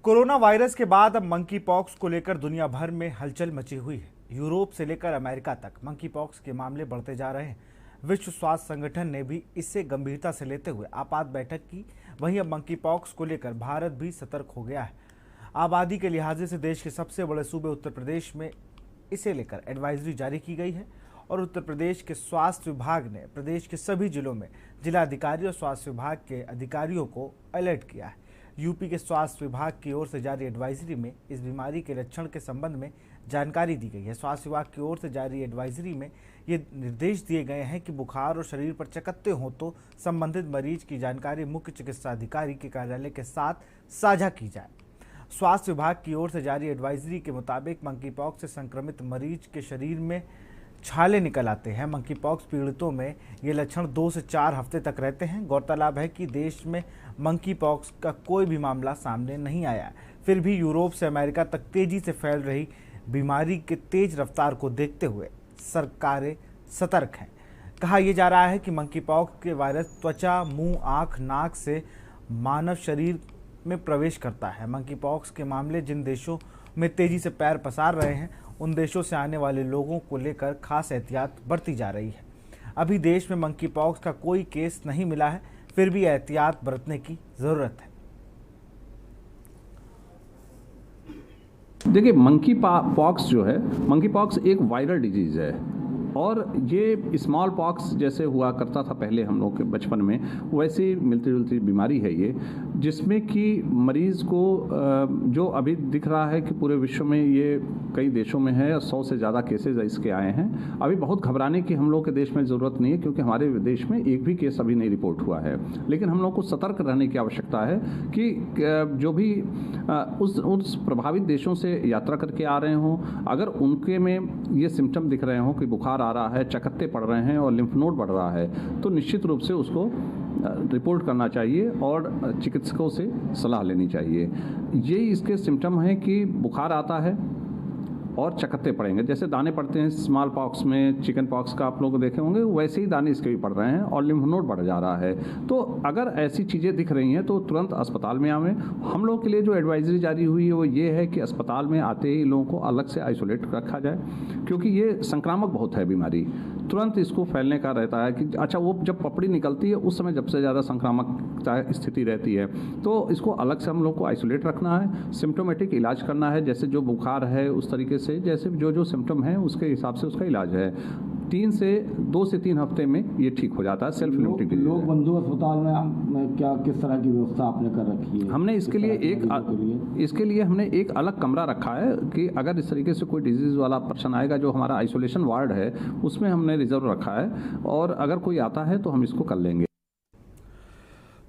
Corona virus के बाद अब मंकी पॉक्स को लेकर दुनिया भर में हलचल मची हुई है। यूरोप से लेकर अमेरिका तक मंकी पॉक्स के मामले बढ़ते जा रहे हैं। विश्व स्वास्थ्य संगठन ने भी इसे गंभीरता से लेते हुए आपात बैठक की। वहीं अब मंकी पॉक्स को लेकर भारत भी सतर्क हो गया है। आबादी के लिहाजे से देश के सबसे बड़े सूबे उत्तर प्रदेश में इसे लेकर एडवाइजरी जारी की गई है और उत्तर प्रदेश के स्वास्थ्य विभाग ने प्रदेश के सभी जिलों में जिलाधिकारी और स्वास्थ्य विभाग के अधिकारियों को अलर्ट किया है। यूपी के स्वास्थ्य विभाग की ओर से जारी एडवाइजरी में इस बीमारी के लक्षण के संबंध में जानकारी दी गई है। स्वास्थ्य विभाग की ओर से जारी एडवाइजरी में ये निर्देश दिए गए हैं कि बुखार और शरीर पर चकत्ते हों तो संबंधित मरीज की जानकारी मुख्य चिकित्सा अधिकारी के कार्यालय के साथ साझा की जाए। स्वास्थ्य विभाग की ओर से जारी एडवाइजरी के मुताबिक मंकी पॉक्स से संक्रमित मरीज के शरीर में छाले निकल आते हैं। मंकी पॉक्स पीड़ितों में ये लक्षण 2 से 4 हफ्ते तक रहते हैं। गौरतलब है कि देश में मंकी पॉक्स का कोई भी मामला सामने नहीं आया, फिर भी यूरोप से अमेरिका तक तेजी से फैल रही बीमारी के तेज रफ्तार को देखते हुए सरकारें सतर्क हैं। कहा यह जा रहा है कि मंकी पॉक्स के वायरस त्वचा, मुंह, आँख, नाक से मानव शरीर में प्रवेश करता है। मंकी पॉक्स के मामले जिन देशों में तेजी से पैर पसार रहे हैं उन देशों से आने वाले लोगों को लेकर खास एहतियात बरती जा रही है। अभी देश में मंकी पॉक्स का कोई केस नहीं मिला है, फिर भी एहतियात बरतने की जरूरत है। देखिए, मंकी पॉक्स जो है, मंकी पॉक्स एक वायरल डिजीज है और ये स्मॉल पॉक्स जैसे हुआ करता था पहले हम लोग के बचपन में, वैसे ही मिलती जुलती बीमारी है ये, जिसमें कि मरीज़ को जो अभी दिख रहा है कि पूरे विश्व में ये कई देशों में है, 100 से ज़्यादा केसेज इसके आए हैं। अभी बहुत घबराने की हम लोग के देश में ज़रूरत नहीं है, क्योंकि हमारे देश में एक भी केस अभी नहीं रिपोर्ट हुआ है। लेकिन हम लोग को सतर्क रहने की आवश्यकता है कि जो भी उस प्रभावित देशों से यात्रा करके आ रहे हों, अगर उनके में ये सिम्टम दिख रहे हों कि बुखार आ रहा है, चकत्ते पड़ रहे हैं और लिम्फ नोड बढ़ रहा है, तो निश्चित रूप से उसको रिपोर्ट करना चाहिए और चिकित्सकों से सलाह लेनी चाहिए। ये इसके सिम्टम हैं कि बुखार आता है और चकत्ते पड़ेंगे, जैसे दाने पड़ते हैं स्मॉल पॉक्स में, चिकन पॉक्स का आप लोग देखे होंगे, वैसे ही दाने इसके भी पड़ रहे हैं और लिम्फ नोड बढ़ जा रहा है। तो अगर ऐसी चीज़ें दिख रही हैं तो तुरंत अस्पताल में आवें। हम लोग के लिए जो एडवाइजरी जारी हुई है वो ये है कि अस्पताल में आते ही लोगों को अलग से आइसोलेट रखा जाए, क्योंकि ये संक्रामक बहुत है बीमारी, तुरंत इसको फैलने का रहता है कि अच्छा, वो जब पपड़ी निकलती है उस समय सबसे ज़्यादा संक्रामक स्थिति रहती है, तो इसको अलग से हम लोग को आइसोलेट रखना है। सिम्टोमेटिक इलाज करना है, जैसे जो बुखार है उस तरीके से, जैसे जो सिम्टम है उसके हिसाब से उसका इलाज है। 2 से 3 हफ्ते में ये ठीक हो जाता है। सेल्फ लिमिटिंग डिजीज है। लोक बंधु अस्पताल में क्या किस तरह की व्यवस्था आपने कर रखी है? हमने इसके लिए हमने एक अलग कमरा रखा है कि अगर इस तरीके से कोई डिजीज वाला पर्सन आएगा, जो हमारा आइसोलेशन वार्ड है उसमें हमने रिजर्व रखा है, और अगर कोई आता है तो हम इसको कर लेंगे।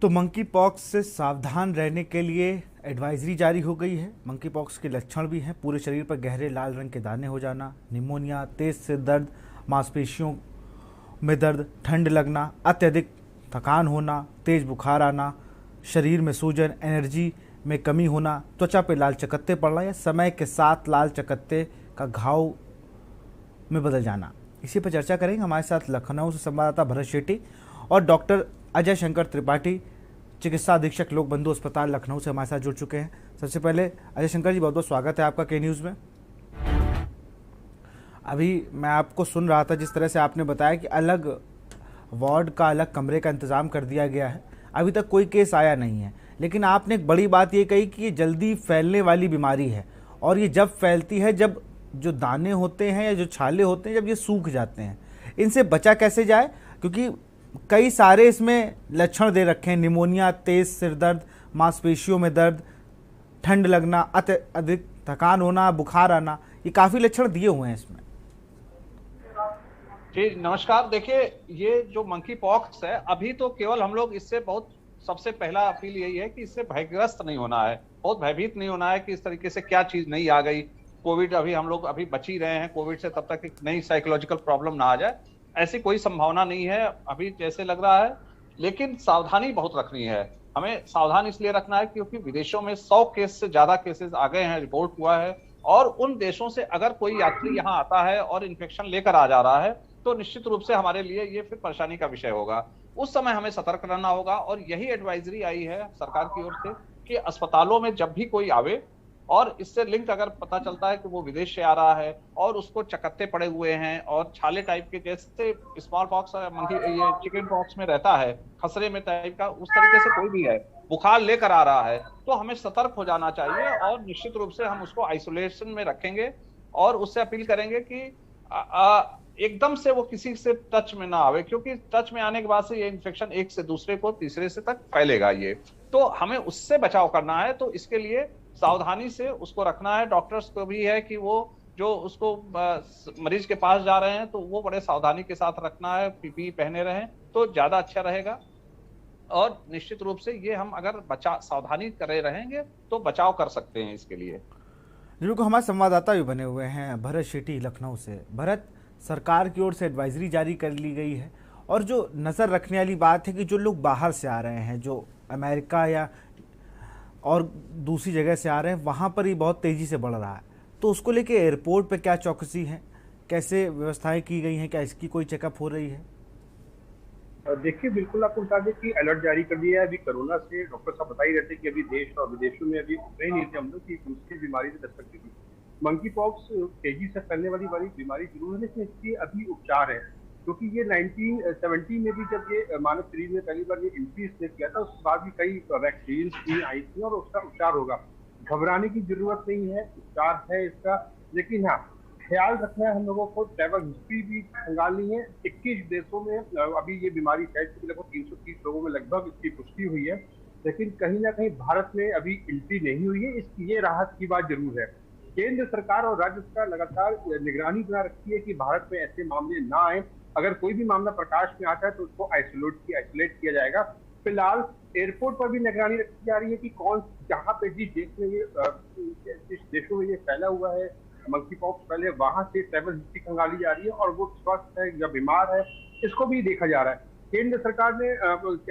तो मंकी पॉक्स से सावधान रहने के लिए एडवाइजरी जारी हो गई है। मंकी पॉक्स के लक्षण भी हैं: पूरे शरीर पर गहरे लाल रंग के दाने हो जाना, निमोनिया, तेज से दर्द, मांसपेशियों में दर्द, ठंड लगना, अत्यधिक थकान होना, तेज बुखार आना, शरीर में सूजन, एनर्जी में कमी होना, त्वचा पे लाल चकत्ते पड़ना या समय के साथ लाल चकत्ते का घाव में बदल जाना। इसी पर चर्चा करेंगे। हमारे साथ लखनऊ से संवाददाता भरत शेट्टी और डॉक्टर अजय शंकर त्रिपाठी, चिकित्सा अधीक्षक लोक बंधु अस्पताल लखनऊ से हमारे साथ जुड़ चुके हैं। सबसे पहले अजय शंकर जी, बहुत बहुत स्वागत है आपका के न्यूज़ में। अभी मैं आपको सुन रहा था, जिस तरह से आपने बताया कि अलग वार्ड का, अलग कमरे का इंतज़ाम कर दिया गया है, अभी तक कोई केस आया नहीं है, लेकिन आपने एक बड़ी बात ये कही कि ये जल्दी फैलने वाली बीमारी है, और ये जब फैलती है जब जो दाने होते हैं या जो छाले होते हैं जब ये सूख जाते हैं। इनसे बचा कैसे जाए, क्योंकि कई सारे इसमें लक्षण दे रखे हैं: निमोनिया, तेज सिर दर्द, मांसपेशियों में दर्द, ठंड लगना, अधिक थकान होना, बुखार आना, ये काफ़ी लक्षण दिए हुए हैं इसमें। जी नमस्कार। देखिए, ये जो मंकी पॉक्स है, अभी तो केवल हम लोग इससे सबसे पहला अपील यही है कि इससे भयग्रस्त नहीं होना है, बहुत भयभीत नहीं होना है कि इस तरीके से क्या चीज नहीं आ गई, कोविड हम लोग बच ही रहे हैं कोविड से, तब तक एक नई साइकोलॉजिकल प्रॉब्लम ना आ जाए, ऐसी कोई संभावना नहीं है अभी जैसे लग रहा है। लेकिन सावधानी बहुत रखनी है, हमें सावधान इसलिए रखना है क्योंकि विदेशों में 100 केस से ज्यादा केसेस आ गए हैं, रिपोर्ट हुआ है, और उन देशों से अगर कोई यात्री यहाँ आता है और इन्फेक्शन लेकर आ जा रहा है तो निश्चित रूप से हमारे लिए ये फिर परेशानी का विषय होगा। उस समय हमें सतर्क रहना होगा, और यही एडवाइजरी आई है सरकार की ओर से कि अस्पतालों में जब भी कोई आवे और इससे लिंक अगर पता चलता है कि वो विदेश से आ रहा है और उसको चकत्ते पड़े हुए हैं और छाले टाइप के, जैसे स्मॉल पॉक्स ये चिकन पॉक्स में रहता है, खसरे में टाइप का, उस तरीके से कोई भी है, बुखार लेकर आ रहा है, तो हमें सतर्क हो जाना चाहिए और निश्चित रूप से हम उसको आइसोलेशन में रखेंगे और उससे अपील करेंगे कि एकदम से वो किसी से टच में ना आवे, क्योंकि टच में आने के बाद से ये इन्फेक्शन एक से दूसरे को, तीसरे से तक फैलेगा ये, तो हमें उससे बचाव करना है। तो इसके लिए सावधानी से उसको रखना है। डॉक्टर्स को भी है कि वो जो उसको मरीज के पास जा रहे हैं तो वो बड़े सावधानी के साथ रखना है, पीपीई पहने रहें तो ज्यादा अच्छा रहेगा। और निश्चित रूप से ये हम अगर सावधानी करे रहेंगे तो बचाव कर सकते हैं इसके लिए। बिल्कुल, हमारे संवाददाता भी बने हुए हैं भरत शेट्टी लखनऊ से। भरत, सरकार की ओर से एडवाइजरी जारी कर ली गई है और जो नज़र रखने वाली बात है कि जो लोग बाहर से आ रहे हैं, जो अमेरिका या और दूसरी जगह से आ रहे हैं, वहाँ पर ही बहुत तेज़ी से बढ़ रहा है, तो उसको लेके एयरपोर्ट पे क्या चौकसी है, कैसे व्यवस्थाएं की गई हैं, क्या इसकी कोई चेकअप हो रही है? देखिए, बिल्कुल आपको बता दें कि अलर्ट जारी कर दिया है। अभी कोरोना से डॉक्टर साहब बता ही रहते हैं कि अभी देश और विदेशों में अभी नहीं नहीं थे हम लोग कि दूसरी बीमारी से दस्तक देगी। मंकी पॉक्स तेजी से फैलने वाली बीमारी जरूर है, लेकिन इसकी अभी उपचार है, क्योंकि ये 1970 में भी जब ये मानव शरीर में पहली बार ये एंट्री इसने किया था, उसके बाद भी कई वैक्सीन भी आई थी और उसका उपचार होगा। घबराने की जरूरत नहीं है, उपचार है इसका। लेकिन हाँ, ख्याल रखना है हम लोगों को, ट्रैवल हिस्ट्री भी खंगालनी है। 21 देशों में अभी ये बीमारी फैल चुकी, लगभग 330 लोगों में लगभग इसकी पुष्टि हुई है, लेकिन कहीं ना कहीं भारत में अभी एंट्री नहीं हुई है। इसकी ये राहत की बात जरूर है। केंद्र सरकार और राज्य सरकार लगातार निगरानी बना रखती है कि भारत में ऐसे मामले ना आए। अगर कोई भी मामला प्रकाश में आता है तो उसको आइसोलेट किया जाएगा। फिलहाल एयरपोर्ट पर भी निगरानी रखी जा रही है कि कौन जहाँ पे जिस देशों में ये फैला हुआ है, मंकी पॉक्स पहले, वहां से ट्रैवल हिस्ट्री खंगाली जा रही है और वो स्वस्थ है या बीमार है, इसको भी देखा जा रहा है। केंद्र सरकार ने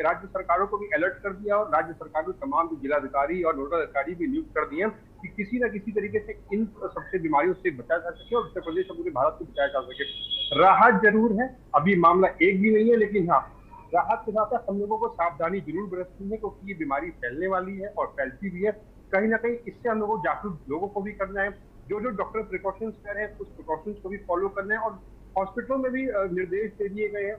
राज्य सरकारों को भी अलर्ट कर दिया और राज्य सरकार ने तमाम जिलाधिकारी और नोडल अधिकारी भी नियुक्त कर दिए कि किसी न किसी तरीके से इन सबसे बीमारियों से बचा जा सके और उत्तर प्रदेश और पूरे भारत को बचाया जा सके। राहत जरूर है, अभी मामला एक भी नहीं है, लेकिन हाँ, राहत के साथ हम लोगों को सावधानी जरूर बरतनी है, क्योंकि ये बीमारी फैलने वाली है और फैलती भी है। कहीं ना कहीं इससे हम लोगों को जागरूक लोगों को भी करना है। जो डॉक्टर प्रिकॉशंस कह रहे हैं, कुछ प्रिकॉशंस को भी फॉलो करना है। और हॉस्पिटलों में भी निर्देश दे दिए गए हैं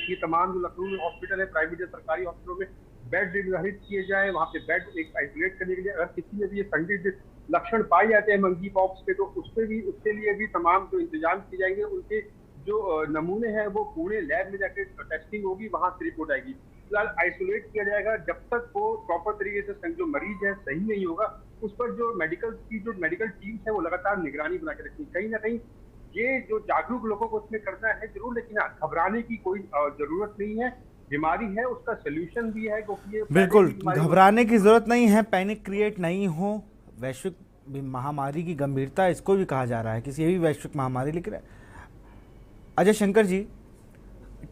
कि तमाम जो लखनऊ में हॉस्पिटल है, प्राइवेट या सरकारी हॉस्पिटलों में बेड निर्धारित किए जाए, वहाँ पे बेड एक आइसोलेट करने के लिए। अगर किसी में भी ये संदिग्ध लक्षण पाए जाते हैं मंकी पॉक्स के, तो उसके लिए भी तमाम जो इंतजाम किए जाएंगे। उनके जो नमूने हैं वो पुणे लैब में जाकर टेस्टिंग होगी, वहां से रिपोर्ट आएगी। फिलहाल आइसोलेट किया जाएगा जब तक वो प्रॉपर तरीके से जो मरीज है सही नहीं होगा, उस पर जो मेडिकल टीम है वो लगातार निगरानी बना के रखी। कहीं ना कहीं ये जो जागरूक लोगों को उसमें करना है जरूर, लेकिन घबराने की कोई जरूरत नहीं है। बीमारी है, उसका सोल्यूशन भी है, क्योंकि बिल्कुल घबराने की जरूरत नहीं है, पैनिक क्रिएट नहीं हो। वैश्विक महामारी की गंभीरता इसको भी कहा जा रहा है, किसी भी वैश्विक महामारी। लेकिन अजय शंकर जी,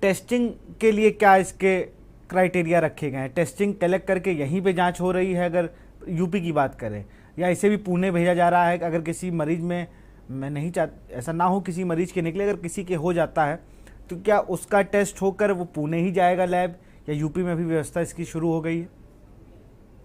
टेस्टिंग के लिए क्या इसके क्राइटेरिया रखे गए हैं? टेस्टिंग कलेक्ट करके यहीं पे जांच हो रही है अगर यूपी की बात करें, या इसे भी पुणे भेजा जा रहा है? अगर किसी मरीज में, मैं नहीं चाहता ऐसा ना हो किसी मरीज के निकले, अगर किसी के हो जाता है तो क्या उसका टेस्ट होकर वो पुणे ही जाएगा लैब, या यूपी में भी व्यवस्था इसकी शुरू हो गई है?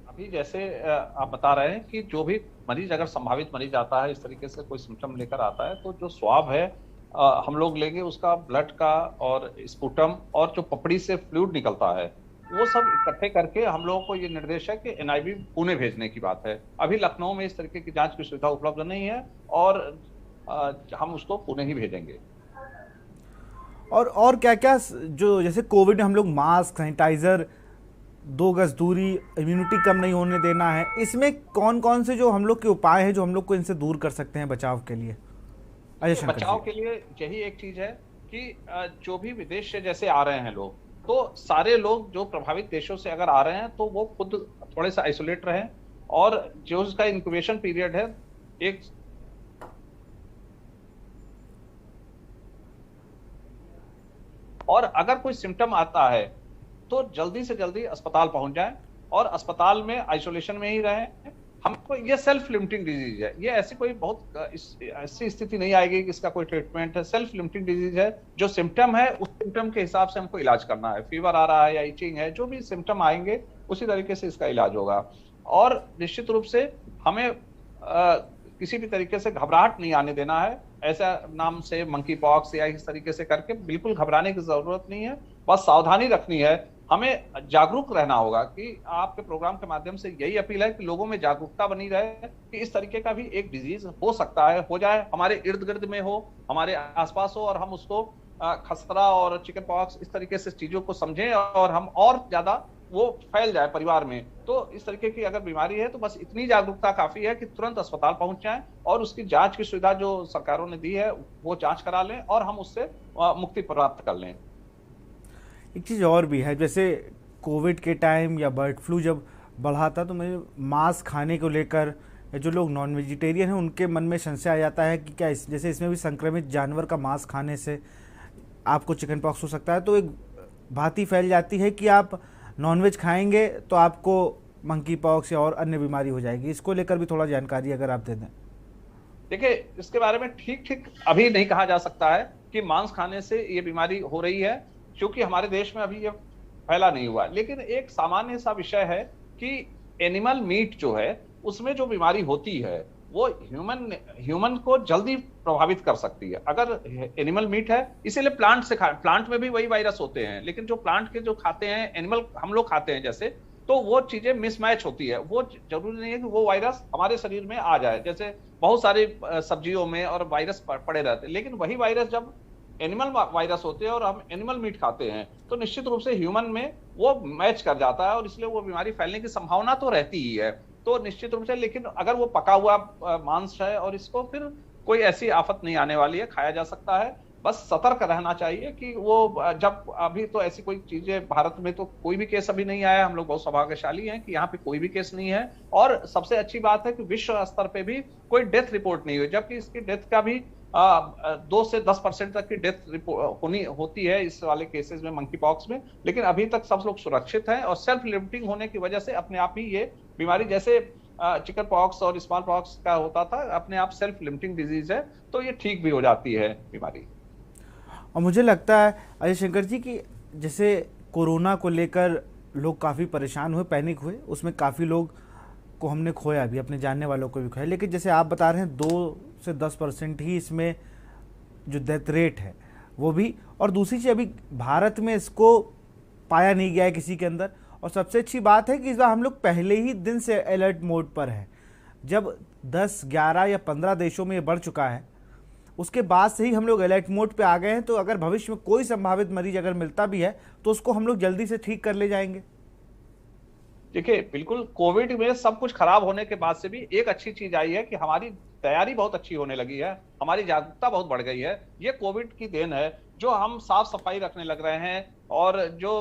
अभी जैसे आप बता रहे हैं कि जो भी मरीज, अगर संभावित मरीज आता है, इस तरीके से कोई सिम्टम लेकर आता है, तो जो स्वाब है हम लोग लेंगे, उसका ब्लड का और स्पुटम और जो पपड़ी से फ्लूइड निकलता है, वो सब इकट्ठे करके हम लोगों को ये निर्देश है कि एनआईवी पुणे भेजने की बात है। अभी लखनऊ में इस तरीके की जांच की सुविधा उपलब्ध नहीं है और हम उसको पुणे ही भेजेंगे। और क्या क्या जो जैसे कोविड में हम लोग मास्क, सैनिटाइजर, 2 गज दूरी, इम्यूनिटी कम नहीं होने देना है, इसमें कौन कौन से जो हम लोग के उपाय हैं जो हम लोग को इनसे दूर कर सकते हैं बचाव के लिए? बचाव के लिए यही एक चीज है कि जो भी विदेश से जैसे आ रहे हैं लोग, तो सारे लोग जो प्रभावित देशों से अगर आ रहे हैं तो वो खुद थोड़े से आइसोलेट रहें, और जो उसका इंक्यूबेशन पीरियड है एक, और अगर कोई सिम्टम आता है तो जल्दी से जल्दी अस्पताल पहुंच जाएं और अस्पताल में आइसोलेशन में ही रहें। हमको ये सेल्फ लिमिटिंग डिजीज है, ये ऐसी कोई बहुत ऐसी स्थिति नहीं आएगी कि इसका कोई ट्रीटमेंट है। सेल्फ लिमिटिंग डिजीज है, जो सिम्टम है उस सिम्टम के हिसाब से हमको इलाज करना है। फीवर आ रहा है या इचिंग है, जो भी सिम्टम आएंगे उसी तरीके से इसका इलाज होगा। और निश्चित रूप से हमें किसी भी तरीके से घबराहट नहीं आने देना है। ऐसा नाम से मंकी पॉक्स या इस तरीके से करके बिल्कुल घबराने की जरूरत नहीं है, बस सावधानी रखनी है। हमें जागरूक रहना होगा कि आपके प्रोग्राम के माध्यम से यही अपील है कि लोगों में जागरूकता बनी रहे कि इस तरीके का भी एक डिजीज हो सकता है, हो जाए, हमारे इर्द गिर्द में हो, हमारे आसपास हो, और हम उसको खसरा और चिकन पॉक्स इस तरीके से चीजों को समझें और हम और ज्यादा वो फैल जाए परिवार में। तो इस तरीके की अगर बीमारी है तो बस इतनी जागरूकता काफी है कि तुरंत अस्पताल पहुंच जाएं और उसकी जांच की सुविधा जो सरकारों ने दी है वो जांच करा लें और हम उससे मुक्ति प्राप्त कर लें। एक चीज़ और भी है, जैसे कोविड के टाइम या बर्ड फ्लू जब बढ़ा था तो मुझे मांस खाने को लेकर या जो लोग नॉन वेजिटेरियन हैं उनके मन में संशय आ जाता है कि क्या जैसे इसमें भी संक्रमित जानवर का मांस खाने से आपको चिकन पॉक्स हो सकता है। तो एक भांति फैल जाती है कि आप नॉनवेज खाएंगे तो आपको मंकी पॉक्स या और अन्य बीमारी हो जाएगी। इसको लेकर भी थोड़ा जानकारी अगर आप दे दें। देखिए, इसके बारे में ठीक अभी नहीं कहा जा सकता है कि मांस खाने से ये बीमारी हो रही है, क्योंकि हमारे देश में अभी ये फैला नहीं हुआ। लेकिन एक सामान्य सा विषय है कि एनिमल मीट जो है उसमें जो बीमारी होती है वो ह्यूमन को जल्दी प्रभावित कर सकती है। अगर एनिमल मीट है, इसीलिए प्लांट में भी वही वायरस होते हैं, लेकिन जो प्लांट के जो खाते हैं एनिमल हम लोग खाते हैं जैसे, तो वो चीजें मिसमैच होती है। वो जरूरी नहीं है कि वो वायरस हमारे शरीर में आ जाए, जैसे बहुत सारी सब्जियों में और वायरस पड़े रहते हैं। लेकिन वही वायरस जब एनिमल वायरस होते हैं और हम एनिमल मीट खाते हैं तो निश्चित रूप से ह्यूमन में वो मैच कर जाता है और इसलिए वो बीमारी फैलने की संभावना तो रहती ही है। तो निश्चित रूप से, लेकिन अगर वो पका हुआ मांस है और इसको फिर कोई ऐसी आफत नहीं आने वाली है, खाया जा सकता है। बस सतर्क रहना चाहिए कि वो जब अभी तो ऐसी कोई चीजें भारत में तो कोई भी केस अभी नहीं आया। हम लोग बहुत सौभाग्यशाली हैं कि यहाँ पे कोई भी केस नहीं है। और सबसे अच्छी बात है कि विश्व स्तर पे भी कोई डेथ रिपोर्ट नहीं हुई, जबकि इसकी डेथ का भी 2 से 10% तक की डेथ होती है इस वाले केसेस में, मंकी पॉक्स में। लेकिन अभी तक सब लोग सुरक्षित हैं और सेल्फ लिमिटिंग होने की वजह से अपने आप ही ये बीमारी, जैसे चिकन पॉक्स और स्मॉल पॉक्स का होता था, अपने आप सेल्फ लिमिटिंग डिजीज है, तो ये ठीक भी हो जाती है बीमारी। और मुझे लगता है अजय शंकर जी कि जैसे कोरोना को लेकर लोग काफ़ी परेशान हुए, पैनिक हुए, उसमें काफ़ी लोग को हमने खोया भी, अपने जानने वालों को भी खोया। लेकिन जैसे आप बता रहे हैं 2 से 10% ही इसमें जो डेथ रेट है वो भी, और दूसरी चीज़ अभी भारत में इसको पाया नहीं गया है किसी के अंदर। और सबसे अच्छी बात है कि इस बार हम लोग पहले ही दिन से अलर्ट मोड पर हैं। जब 10, 11 या 15 देशों में ये बढ़ चुका है उसके बाद से ही हम लोग अलर्ट मोड पे आ गए हैं। तो अगर भविष्य में कोई संभावित मरीज अगर मिलता भी है तो उसको हम लोग जल्दी से ठीक कर ले जाएंगे। देखिए, बिल्कुल कोविड में सब कुछ खराब होने के बाद से भी एक अच्छी चीज आई है कि हमारी तैयारी बहुत अच्छी होने लगी है, हमारी जागरूकता बहुत बढ़ गई है। ये कोविड की देन है, जो हम साफ सफाई रखने लग रहे हैं और जो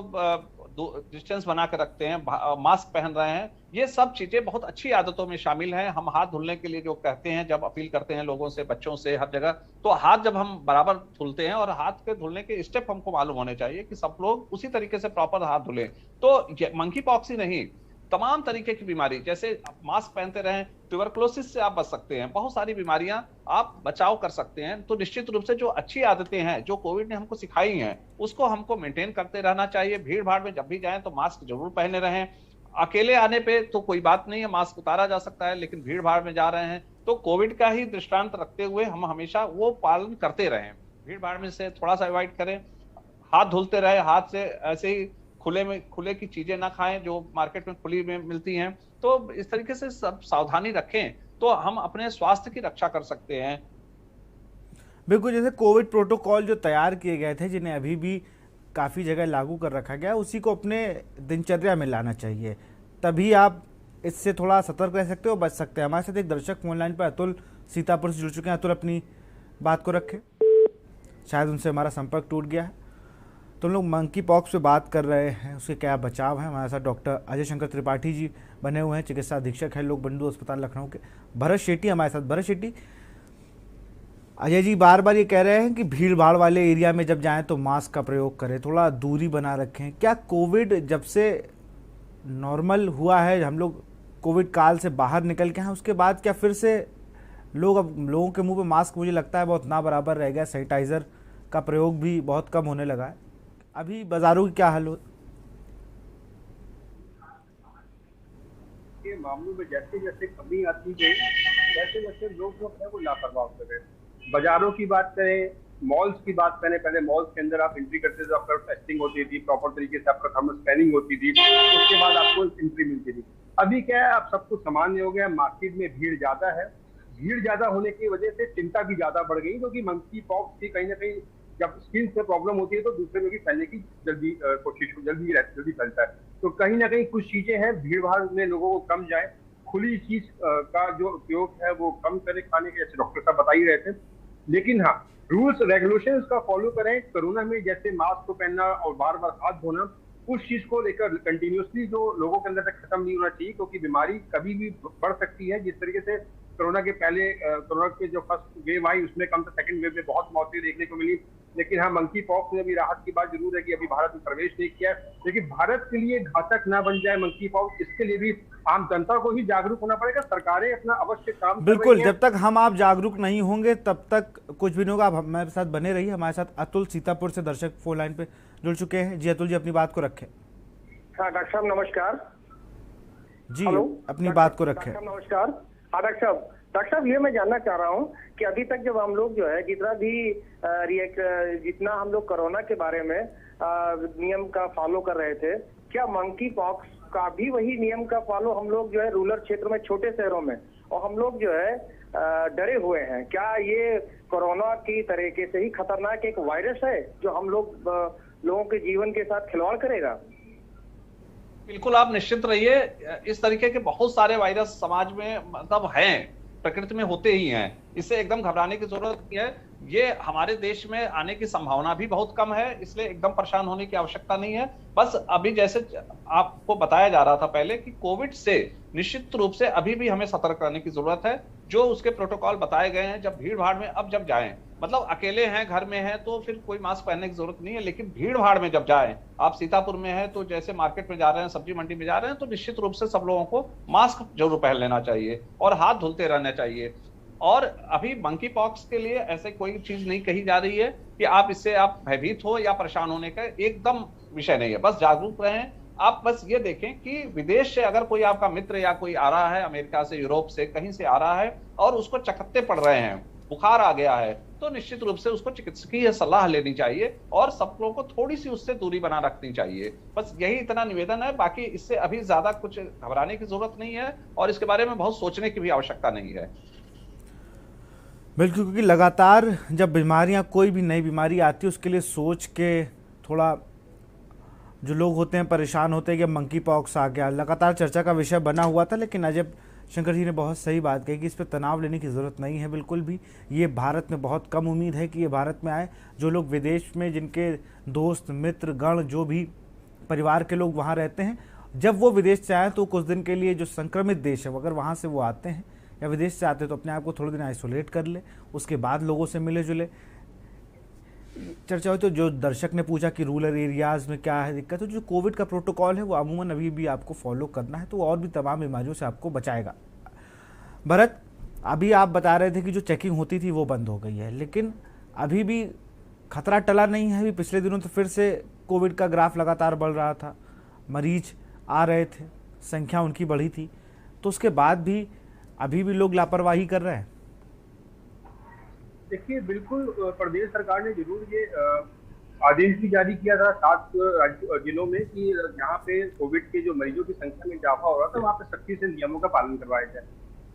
डिस्टेंस बना कर रखते हैं, मास्क पहन रहे हैं, ये सब चीजें बहुत अच्छी आदतों में शामिल हैं। हम हाथ धुलने के लिए जो कहते हैं, जब अपील करते हैं लोगों से, बच्चों से, हर जगह, तो हाथ जब हम बराबर धुलते हैं और हाथ के धुलने के स्टेप हमको मालूम होने चाहिए कि सब लोग उसी तरीके से प्रॉपर हाथ धुलें। तो मंकी पॉक्स ही नहीं, तमाम तरीके की बीमारी, जैसे मास्क पहनते रहें, ट्यूबरकुलोसिस से आप बच सकते हैं, बहुत सारी बीमारियां आप बचाव कर सकते हैं। तो निश्चित रूप से जो अच्छी आदतें हैं जो कोविड ने हमको सिखाई हैं उसको हमको मेंटेन करते रहना चाहिए। भीड़ भाड़ में जब भी जाएं तो मास्क जरूर पहने रहें। अकेले आने पे तो कोई बात नहीं है, मास्क उतारा जा सकता है, लेकिन भीड़ भाड़ में जा रहे हैं तो कोविड का ही दृष्टांत रखते हुए हम हमेशा वो पालन करते रहें। भीड़ भाड़ में से थोड़ा सा अवॉइड करें, हाथ धुलते रहे, हाथ से ऐसे ही खुले की चीजें ना खाएं जो मार्केट में खुली में मिलती हैं। तो इस तरीके से सब सावधानी रखें तो हम अपने स्वास्थ्य की रक्षा कर सकते हैं। बिल्कुल, जैसे कोविड प्रोटोकॉल जो तैयार किए गए थे, जिन्हें अभी भी काफ़ी जगह लागू कर रखा गया, उसी को अपने दिनचर्या में लाना चाहिए, तभी आप इससे थोड़ा सतर्क रह सकते हो, बच सकते हैं। हमारे साथ एक दर्शक फोन लाइन पर अतुल सीतापुर से जुड़ चुके हैं। अतुल, अपनी बात को रखें, शायद उनसे हमारा संपर्क टूट गया है। तो हम लोग मंकी पॉक्स पे बात कर रहे हैं, उसके क्या बचाव है। हमारे साथ डॉक्टर अजय शंकर त्रिपाठी जी बने हुए हैं, चिकित्सा अधीक्षक है लोक बंधु अस्पताल लखनऊ के। भरत शेट्टी हमारे साथ। भरत शेट्टी, अजय जी बार बार ये कह रहे हैं कि भीड़ भाड़ वाले एरिया में जब जाएं तो मास्क का प्रयोग करें, थोड़ा दूरी बना रखें। क्या कोविड जब से नॉर्मल हुआ है, हम लोग कोविड काल से बाहर निकल के हैं, उसके बाद क्या फिर से लोगों के मुंह पे मास्क, मुझे लगता है, बहुत ना बराबर रह गया। सैनिटाइज़र का प्रयोग भी बहुत कम होने लगा है। अभी बाजारों की क्या हाल हो? के मामलों में जैसे जैसे कमी आती गई, वैसे वैसे लोग जो है वो लापरवाह हो गए। बाजारों की बात करें, मॉल्स की बात करें, पहले मॉल्स के अंदर आप एंट्री करते थे, आपका टेस्टिंग होती थी, प्रॉपर तरीके से आपका थर्मल स्कैनिंग होती थी, उसके बाद आपको एंट्री मिलती थी। अभी क्या है, अब सब कुछ सामान्य हो गया, मार्केट में भीड़ ज्यादा है। भीड़ ज्यादा होने की वजह से चिंता भी ज्यादा बढ़ गई, क्योंकि मंकी पॉक्स की कहीं ना कहीं जब स्किन से प्रॉब्लम होती है तो दूसरे में भी फैलने की कोशिश जल्दी फैलता है। तो कहीं ना कहीं कुछ चीजें हैं, भीड़ भाड़ में लोगों को कम जाए, खुली चीज का जो उपयोग है वो कम करें खाने के, जैसे डॉक्टर साहब बता ही रहे थे। लेकिन हाँ, रूल्स रेगुलेशंस का फॉलो करें। कोरोना में जैसे मास्क को पहनना और बार बार हाथ धोना, उस चीज को लेकर कंटिन्यूसली जो लोगों के अंदर तक खत्म नहीं होना चाहिए, क्योंकि बीमारी कभी भी बढ़ सकती है। जिस तरीके से कोरोना के पहले, कोरोना के जो फर्स्ट वेव आई उसमें कम से सेकंड वेव में बहुत मौतें देखने को मिली। लेकिन हाँ, मंकी पॉक्स में अभी राहत की बात जरूर है कि अभी भारत में प्रवेश नहीं किया है, लेकिन भारत के लिए घातक ना बन जाए मंकी पॉक्स, इसके लिए भी आम जनता को ही जागरूक होना पड़ेगा। सरकारें अपना अवश्य काम बिल्कुल, जब तक हम आप जागरूक नहीं होंगे तब तक कुछ भी नहीं होगा। आप हमारे साथ बने रहिए। हमारे साथ अतुल सीतापुर से दर्शक फोन लाइन पे जुड़ चुके हैं। जी अतुल जी, अपनी बात को रखें। हाँ डॉक्टर साहब नमस्कार। जी अपनी बात को रखें। नमस्कार। हाँ डॉक्टर साहब ये मैं जानना चाह रहा हूँ कि अभी तक जब हम लोग जो है जितना हम लोग कोरोना के बारे में नियम का फॉलो कर रहे थे, क्या मंकी पॉक्स का भी वही नियम का फॉलो हम लोग जो है रूरल क्षेत्र में, छोटे शहरों में, और हम लोग जो है डरे हुए हैं? क्या ये कोरोना की तरीके से ही खतरनाक एक वायरस है जो हम लोगों के जीवन के साथ खिलवाड़ करेगा? बिल्कुल, आप निश्चिंत रहिए। इस तरीके के बहुत सारे वायरस समाज में मतलब हैं, प्रकृति में होते ही हैं, इससे एकदम घबराने की जरूरत नहीं है। ये हमारे देश में आने की संभावना भी बहुत कम है, इसलिए एकदम परेशान होने की आवश्यकता नहीं है। बस अभी जैसे आपको बताया जा रहा था पहले कि कोविड से निश्चित रूप से अभी भी हमें सतर्क रहने की जरूरत है। जो उसके प्रोटोकॉल बताए गए हैं, जब भीड़ भाड़ में अब जब जाएं, मतलब अकेले हैं, घर में हैं, तो फिर कोई मास्क पहनने की जरूरत नहीं है। लेकिन भीड़ भाड़ में जब जाएं, आप सीतापुर में हैं तो जैसे मार्केट में जा रहे हैं, सब्जी मंडी में जा रहे हैं, तो निश्चित रूप से सब लोगों को मास्क जरूर पहन लेना चाहिए और हाथ धुलते रहना चाहिए। और अभी मंकी पॉक्स के लिए ऐसे कोई चीज नहीं कही जा रही है कि आप इससे आप भयभीत हो या परेशान होने का एकदम विषय नहीं है। बस जागरूक रहें। आप बस ये देखें कि विदेश से अगर कोई आपका मित्र या कोई आ रहा है, अमेरिका से, यूरोप से, कहीं से आ रहा है और उसको चकत्ते पड़ रहे हैं, बुखार आ गया है, तो निश्चित रूप से उसको चिकित्सकीय सलाह लेनी चाहिए और सब लोगों को थोड़ी सी उससे दूरी बना रखनी चाहिए। बस यही इतना निवेदन है। बाकी इससे अभी ज्यादा कुछ घबराने की जरूरत नहीं है और इसके बारे में बहुत सोचने की भी आवश्यकता नहीं है। बिल्कुल, क्योंकि लगातार जब बीमारियां, कोई भी नई बीमारी आती है, उसके लिए सोच के थोड़ा जो लोग होते हैं परेशान होते हैं कि मंकी पॉक्स आ गया, लगातार चर्चा का विषय बना हुआ था। लेकिन अजय शंकर जी ने बहुत सही बात कही कि इस पर तनाव लेने की ज़रूरत नहीं है बिल्कुल भी। ये भारत में बहुत कम उम्मीद है कि ये भारत में आए। जो लोग विदेश में, जिनके दोस्त मित्र गण, जो भी परिवार के लोग वहाँ रहते हैं, जब वो विदेश से आए तो कुछ दिन के लिए जो संक्रमित देश है, अगर वहाँ से वो आते हैं या विदेश से आते हैं, तो अपने आप को थोड़े दिन आइसोलेट कर ले, उसके बाद लोगों से मिले जुले। चर्चा हुई तो जो दर्शक ने पूछा कि रूरल एरियाज़ में क्या है दिक्कत, तो जो कोविड का प्रोटोकॉल है वो अमूमन अभी भी आपको फॉलो करना है, तो और भी तमाम बीमारियों से आपको बचाएगा। भरत, अभी आप बता रहे थे कि जो चेकिंग होती थी वो बंद हो गई है, लेकिन अभी भी खतरा टला नहीं है। अभी पिछले दिनों तो फिर से कोविड का ग्राफ लगातार बढ़ रहा था, मरीज आ रहे थे, संख्या उनकी बढ़ी थी, तो उसके बाद भी अभी भी लोग लापरवाही कर रहे हैं। देखिए, बिल्कुल प्रदेश सरकार ने जरूर ये आदेश भी जारी किया था 7 जिलों में कि जहाँ पे कोविड के जो मरीजों की संख्या में इजाफा हो रहा था, वहाँ पे सख्ती से नियमों का पालन करवाया जाए।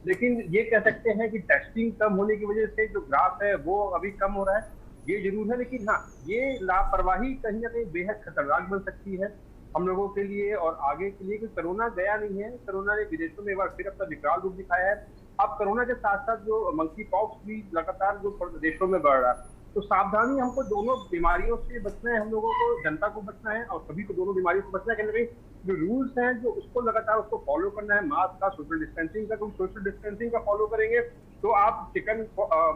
लेकिन ये कह सकते हैं कि टेस्टिंग कम होने की वजह से जो ग्राफ है वो अभी कम हो रहा है, ये जरूर है। लेकिन हाँ, ये लापरवाही कहीं ना कहीं बेहद खतरनाक बन सकती है हम लोगों के लिए और आगे के लिए, क्योंकि कोरोना गया नहीं है। कोरोना ने विदेशों में एक बार फिर अपना विकराल रूप दिखाया है। अब कोरोना के साथ साथ जो मंकी पॉक्स भी लगातार जो देशों में बढ़ रहा है, तो सावधानी, हमको दोनों बीमारियों से बचना है, हम लोगों को, जनता को बचना है और सभी को दोनों बीमारियों से बचना है। कहीं ना कहीं जो रूल्स हैं जो उसको लगातार उसको फॉलो करना है, मास्क का, सोशल डिस्टेंसिंग का। तो सोशल डिस्टेंसिंग का फॉलो करेंगे तो आप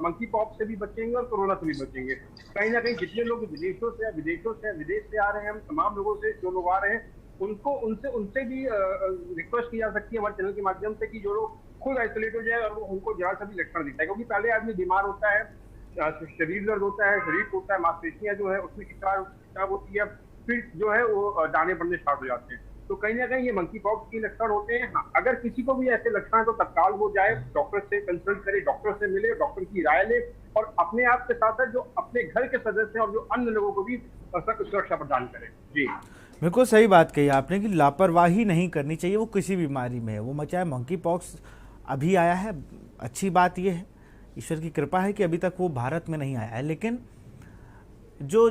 मंकी पॉक्स से भी बचेंगे और कोरोना से भी बचेंगे। कहीं ना कहीं जितने लोग विदेश से आ रहे हैं, हम तमाम लोगों से, जो लोग आ रहे हैं, उनसे भी रिक्वेस्ट की जा सकती है हमारे चैनल के माध्यम से कि जो लोग खुद आइसोलेट हो जाए और उनको जरा सा भी लक्षण दिखता है, क्योंकि पहले आदमी बीमार होता है, शरीर दर्द होता है, शरीर टूटता है, मांसपेशियां जो है उसमें खिंचाव होती है, फिर जो है वो दाने पड़ने स्टार्ट हो जाते हैं। तो कहीं ना कहीं ये मंकी पॉक्स के लक्षण होते हैं। हाँ, अगर किसी को भी ऐसे लक्षण है तो तत्काल वो जाए, डॉक्टर से कंसल्ट करे, डॉक्टर से मिले, डॉक्टर की राय ले, और अपने आप के साथ साथ जो अपने घर के सदस्य हैं और जो अन्य लोगों को भी सुरक्षा प्रदान करें। जी बिल्कुल सही बात कही आपने कि लापरवाही नहीं करनी चाहिए, वो किसी बीमारी में है, वो चाहे मंकी पॉक्स अभी आया है, अच्छी बात यह है, ईश्वर की कृपा है कि अभी तक वो भारत में नहीं आया है। लेकिन जो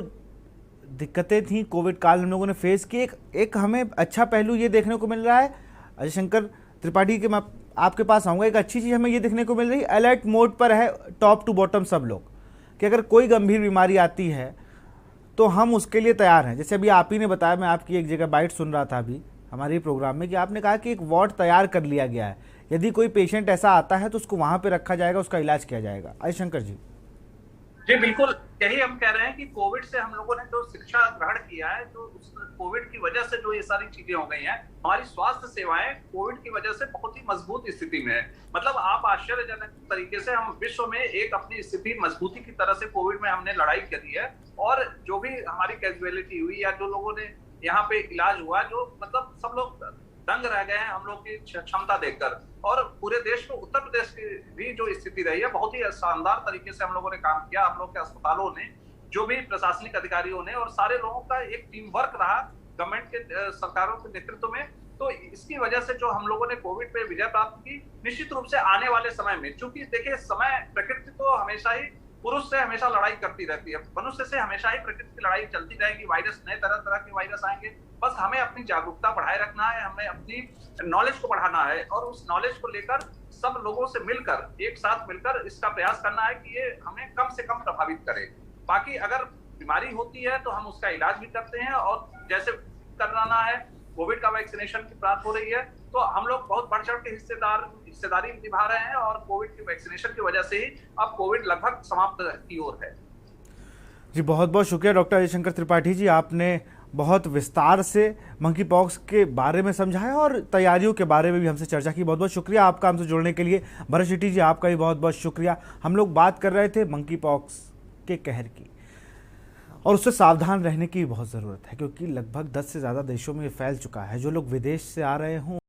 दिक्कतें थी कोविड काल हम लोगों ने फेस की, एक हमें अच्छा पहलू ये देखने को मिल रहा है। अजय शंकर त्रिपाठी के मैं आपके पास आऊँगा, एक अच्छी चीज़ हमें ये देखने को मिल रही है, अलर्ट मोड पर है टॉप टू बॉटम सब लोग, कि अगर कोई गंभीर बीमारी आती है तो हम उसके लिए तैयार हैं। जैसे अभी आप ही ने बताया, मैं आपकी एक जगह बाइट सुन रहा था अभी हमारे प्रोग्राम में, कि आपने कहा कि एक वार्ड तैयार कर लिया गया है, यदि कोई पेशेंट ऐसा आता है तो उसको वहाँ पर रखा जाएगा, उसका इलाज किया जाएगा। अजय शंकर जी। जी बिल्कुल, यही हम कह रहे हैं कि कोविड से हम लोगों ने जो शिक्षा ग्रहण किया है, जो उस कोविड की वजह से जो ये सारी चीजें हो गई हैं, हमारी स्वास्थ्य सेवाएं कोविड की वजह से बहुत ही मजबूत स्थिति में है। मतलब आप आश्चर्यजनक तरीके से हम विश्व में एक अपनी स्थिति मजबूती की तरह से कोविड में हमने लड़ाई करी है, और जो भी हमारी कैजुअलिटी हुई या जो लोगों ने यहाँ पे इलाज हुआ, जो मतलब सब लोग दंग रह गए हैं हम लोग की क्षमता देखकर। और पूरे देश में उत्तर प्रदेश की भी जो स्थिति रही है, बहुत ही शानदार तरीके से हम लोगों ने काम किया। हम लोग के अस्पतालों ने, जो भी प्रशासनिक अधिकारियों ने, और सारे लोगों का एक टीम वर्क रहा गवर्नमेंट के सरकारों के नेतृत्व में। तो इसकी वजह से जो हम लोगों ने कोविड पे विजय प्राप्त की, निश्चित रूप से आने वाले समय में, चूंकि देखिए समय, प्रकृति तो हमेशा ही पुरुष से हमेशा लड़ाई करती रहती है, मनुष्य से हमेशा ही प्रकृति की लड़ाई चलती रहेगी। वायरस, नए तरह तरह के वायरस आएंगे, बस हमें अपनी जागरूकता बढ़ाए रखना है, हमें अपनी नॉलेज को बढ़ाना है, और उस नॉलेज को लेकर सब लोगों से मिलकर, एक साथ मिलकर इसका प्रयास करना है कि ये हमें कम से कम प्रभावित करे। बाकी अगर बीमारी होती है तो हम उसका इलाज भी करते हैं, और जैसे कराना है, कोविड का वैक्सीनेशन की प्राप्त हो रही है, तो हम लोग बहुत बढ़ चढ़ के हिस्सेदारी निभा रहे हैं, और कोविड की वैक्सीनेशन की वजह से ही अब कोविड लगभग समाप्त की ओर है। जी बहुत बहुत शुक्रिया डॉक्टर अजय शंकर त्रिपाठी जी, आपने बहुत विस्तार से मंकी पॉक्स के बारे में समझाया और तैयारियों के बारे में भी हमसे चर्चा की। बहुत बहुत शुक्रिया आपका हमसे जुड़ने के लिए। भरत शेट्टी जी, आपका भी बहुत बहुत शुक्रिया। हम लोग बात कर रहे थे मंकी पॉक्स के कहर की, और उससे सावधान रहने की बहुत ज़रूरत है, क्योंकि लगभग 10 से ज़्यादा देशों में ये फैल चुका है। जो लोग विदेश से आ रहे हों